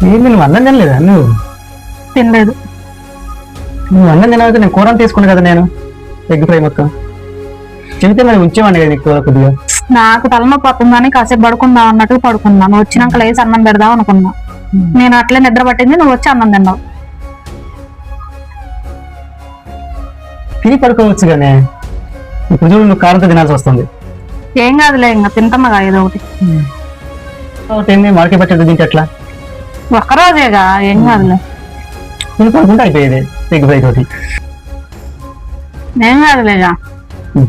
ఏంది నువ్వు అన్నం తినలేదా? తినలేదు. నువ్వు అన్నం తినకపోతే నేను కూర తీసుకున్నా కదా, నేను ఎగ్ ఫ్రై మొత్తం తింటే మరి ఉంచేవాడిని కదా నీకు కూర కొద్దిగా. నాకు తలనొప్పి వస్తుందని కాసేపు పడుకుందాం అన్నట్టు పడుకున్నా. నువ్వు వచ్చినాక లేసి అన్నం పెడదాం అనుకున్నా. నేను అట్లే నిద్ర పట్టింది, నువ్వు వచ్చి అన్నం తిన్నావు. తిని పడుకోవచ్చు కానీ ఇప్పుడు చూడు నువ్వు కారంతో తినాల్సి వస్తుంది. ఏం కాదులే, ఇంకా తింటున్నాగా ఏదో ఒకటి. ఏంది మార్కెట్ పట్టేది దీనికి ఎట్లా? ఒక్కరోజేగా, ఏం కాదులే. నువ్వు పడుకుంటే అయిపోయేది ఎగ్ ఫ్రై తోటి. ఏం కాదులేగా. ఉం.